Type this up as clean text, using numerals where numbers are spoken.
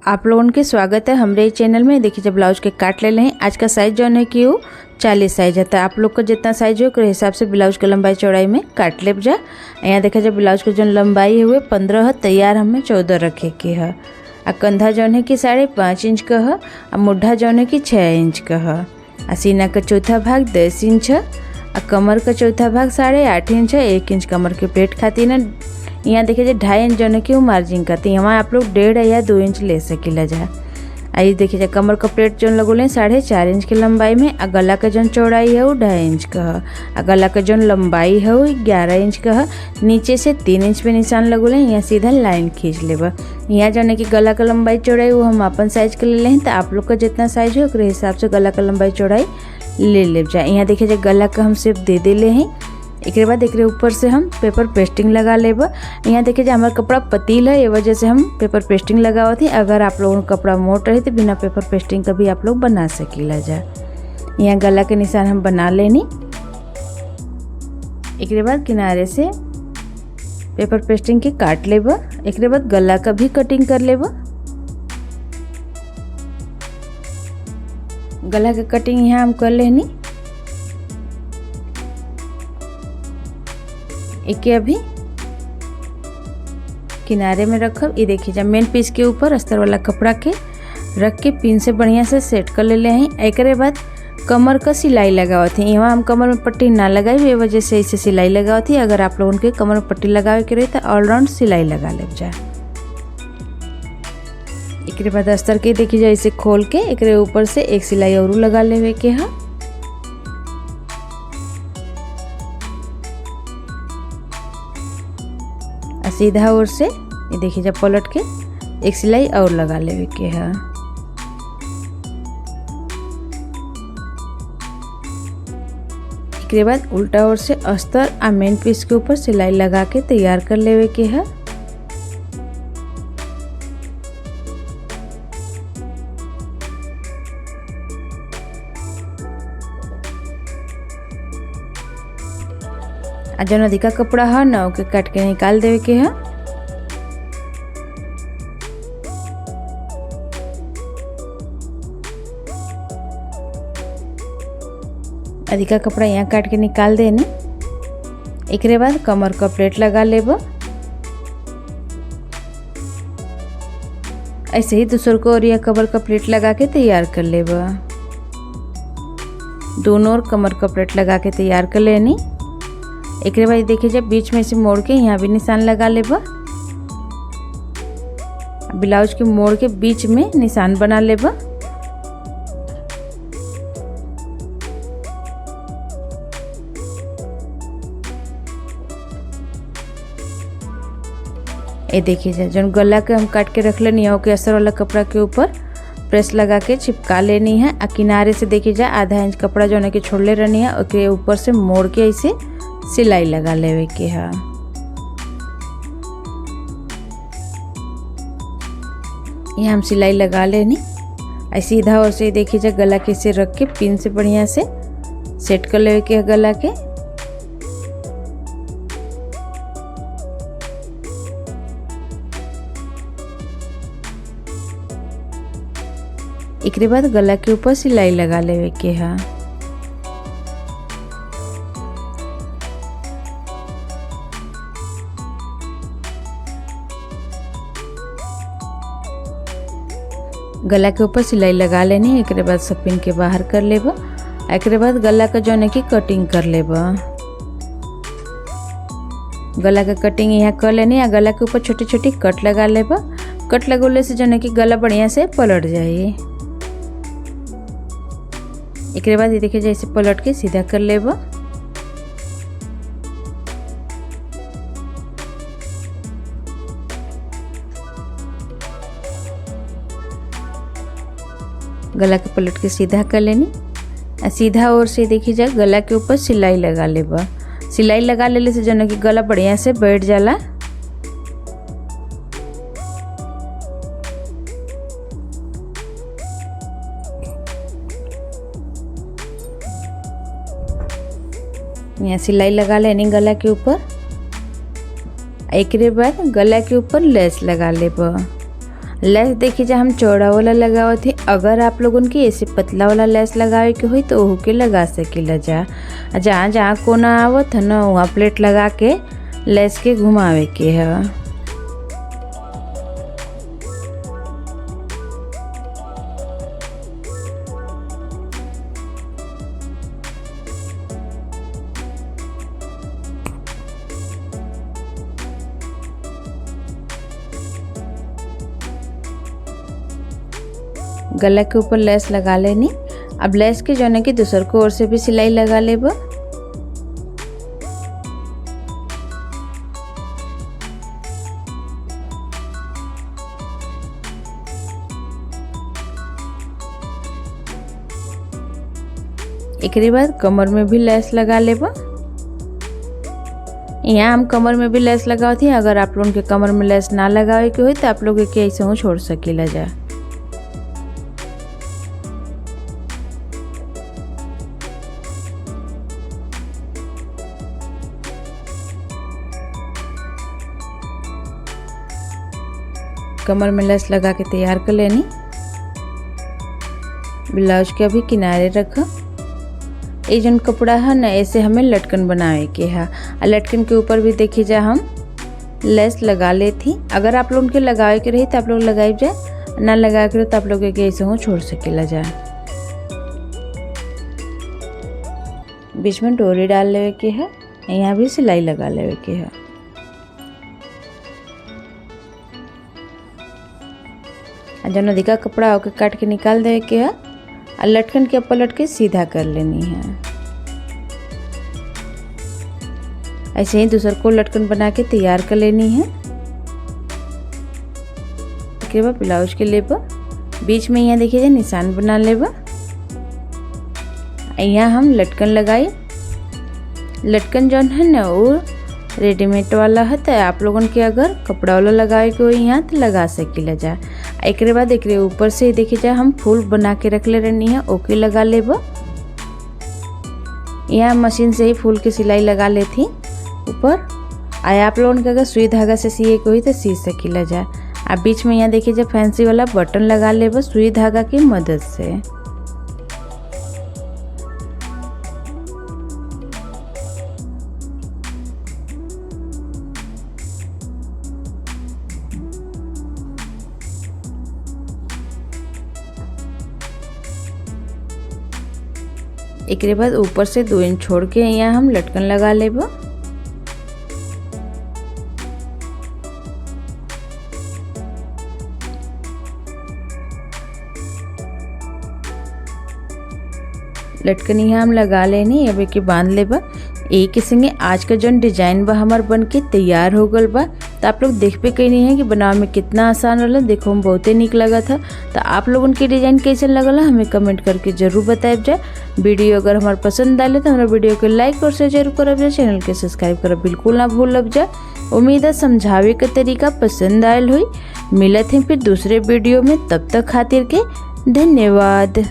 आप लोगों के स्वागत है हमारे चैनल में। देखिए जब ब्लाउज के काट ले हैं। आज का साइज़ जो है कि वो 40 साइज है। आप लोग का जितना साइज हो उस हिसाब से ब्लाउज के लंबाई चौड़ाई में काट ले जा। यहाँ देखा जाए ब्लाउज के जो लंबाई है वो 15 है, तैयार हमें 14 रखे के है। आ कंधा जौन है कि 5.5 इंच का है। आ मुड्ढा जौन है कि 6 इंच का है। आ सीना का चौथा भाग 10 इंच है। आ कमर का चौथा भाग 8.5 इंच है। 1 इंच कमर के प्लेट खाती ना। यहाँ देखिए 2.5 इंच जौन है कि वो मार्जिन करती है। वहाँ आप लोग 1.5 या 2 इंच ले सकीला जा। आई देखिए जा कमर का प्लेट जौन लगोले 4.5 इंच की लंबाई में। आ गला का जौन चौड़ाई है वो 2.5 इंच का है। आ गला का जौन लंबाई है वो 11 इंच का है। नीचे से 3 इंच पे निशान लगोले। यहाँ सीधा लाइन खींच लेबा। यहाँ जौन है कि गला का लंबाई चौड़ाई वो हम अपन साइज के ले लें। तो आप लोग का जितना साइज हो उस हिसाब से गला का लंबाई चौड़ाई ले ले जाए। यहाँ देखिए जा गला का हम सिर्फ दे ले हैं। एक बाद एक ऊपर से हम पेपर पेस्टिंग लगा लेब। यहाँ देखिए जो हमारा कपड़ा पतील है, ये वजह से हम पेपर पेस्टिंग लगावा थी। अगर आप लोगों का कपड़ा मोट रहे तो बिना पेपर पेस्टिंग का भी आप लोग बना सकीला जा। यहाँ गला के निशान हम बना लेनी। एक बाद किनारे से पेपर पेस्टिंग के काट लेब। एक बाद गला का भी कटिंग कर लेब। गला के कटिंग यहाँ हम कर लेनी। एक अभी किनारे में रखब। ये देखिए जब मेन पीस के ऊपर अस्तर वाला कपड़ा के रख के पिन से बढ़िया से सेट कर ले हैं। एक बाद कमर का सिलाई लगावा थी। यहाँ हम कमर में पट्टी ना लगाई, ये वजह से इसे सिलाई लगावा थी। अगर आप लोगों के कमर में पट्टी लगावे के रही तो ऑलराउंड सिलाई लगा ले जाए। एक बाद अस्तर के देखिए जाए इसे खोल के एक ऊपर से एक सिलाई और लगा लेवे के है। सीधा ओर से ये देखिए जब पलट के एक सिलाई और लगा लेवे के है। एक बाद उल्टा ओर से अस्तर आ मेन पीस के ऊपर सिलाई लगा के तैयार कर लेवे के है। आ जौन अधिका कपड़ा है ना ओके काट के निकाल देवे के है। अधिका कपड़ा यहाँ काट के निकाल देने। एक बाद कमर का प्लेट लगा लेब। ऐसे ही दूसर को और यह कमर का प्लेट लगा के तैयार कर लेब। दोनों और कमर का प्लेट लगा के तैयार कर लेनी। एक बाद देखिए जब बीच में से मोड़ के यहाँ भी निशान लगा लेब। ब्लाउज के मोड़ के बीच में निशान बना लेब। ये देखिए जो गला के हम काट के रख लेनी है ओके अस्तर वाला कपड़ा के ऊपर प्रेस लगा के चिपका लेनी है। आ किनारे से देखिए जा आधा इंच कपड़ा जो है कि छोड़ ले रहनी है ओके ऊपर से मोड़ के ऐसे सिलाई लगा लेवे के है। यहाँ हम सिलाई लगा लेनी। ऐसे सीधा और से देखिए जा गला के से रख के पिन से बढ़िया से सेट कर लेवे के है गला के। एक बाद गला के ऊपर सिलाई लगा लेवे के है। गला के ऊपर सिलाई लगा लेनी। एक बाद सब पिन के बाहर कर लेब। एक बाद गला का जौन है कि कटिंग कर लेब। गला का कटिंग यहाँ कर लेनी। आ गला के ऊपर छोटी छोटी कट लगा लेब। कट लगोले से जौन है कि गला बढ़िया से पलट जाए। एक बाद ये देखिए जैसे पलट के सीधा कर लेब। गला के पलट के सीधा कर लेनी। सीधा और से देखिए जा गला के ऊपर सिलाई लगा लेब। सिलाई लगा लेले से जौन कि गला बढ़िया से बैठ जाला। यहाँ सिलाई लगा लेनी गला के ऊपर। एक बाद गला के ऊपर लेस लगा लेब। लेस देखिए हम चौड़ा वाला लगावत थे। अगर आप लोगन के ऐसे पतला वाला लेस लगावे के होई तो ओहू के लगा सकीला जा। जहाँ जहाँ कोना आवत है ना वहाँ प्लेट लगा के लेस के घुमावे के है। गला के ऊपर लेस लगा लेनी। अब लेस के जो है कि दूसर को ओर से भी सिलाई लगा लेब। एक बाद कमर में भी लेस लगा लेब। यहाँ हम कमर में भी लेस लगावत थी। अगर आप लोगों के कमर में लेस ना लगावे के हो तो आप लोग के ऐसे हो छोड़ सकीला जा। कमर में लेस लगा के तैयार कर लेनी। ब्लाउज के अभी किनारे रख। ये जन कपड़ा है ना ऐसे हमें लटकन बनावे के है। लटकन के ऊपर भी देखिए जा हम लेस लगा ले थी। अगर आप लोग के लगावे के रही तो आप लोग लगाई जाए, ना लगा के तो आप लोग के ऐसे हो छोड़ सकेला जा। बीच में डोरी डाल लेवे के है। यहाँ भी सिलाई लगा लेवे के है। जन अधिका कपड़ा होके काट के निकाल देवे के है। और लटकन के पलट के सीधा कर लेनी है। ऐसे ही दूसर को लटकन बना के तैयार कर लेनी है। उसके बाद ब्लाउज के लेब बीच में यहाँ देखिए निशान बना लेब। यहाँ हम लटकन लगाई। लटकन जौन है ना वो रेडीमेड वाला है। तो आप लोगन के अगर कपड़ा वाला लगावे के हो यहाँ तो लगा सकीला जा। एक बाद एक ऊपर से देखिए जा हम फूल बना के रख ले रहनी है ओके लगा लेब। यहाँ मशीन से ही फूल की सिलाई लगा लेती ऊपर। आया आप लोगों के अगर सुई धागा से सिए के हुई तो सी सकीला जा। आप बीच में यहाँ देखिए जा फैंसी वाला बटन लगा लेब सुई धागा की मदद से। एक बाद ऊपर से 2 इंच छोड़ के यहाँ हम लटकन लगा लेब। लटकन यहाँ हम लगा लेनी। अब एक बांध लेब। एक के संगे आज का जो डिजाइन बा हमार बन के तैयार हो गल बा। तो आप लोग देख पे कहीं नहीं है कि बनावे में कितना आसान रहा। देखो हम बहुते निक लगा था। तो आप लोगों की डिजाइन कैसे लगल हमें कमेंट करके जरूर बताएब जाए। वीडियो अगर हमारे पसंद आए तो हमारा वीडियो को लाइक और शेयर जरूर करब जाए। चैनल के सब्सक्राइब करब बिल्कुल ना भूलब जाए। उम्मीद है समझावे का तरीका पसंद आयल हुई। मिलत हैं फिर दूसरे वीडियो में। तब तक खातिर के धन्यवाद।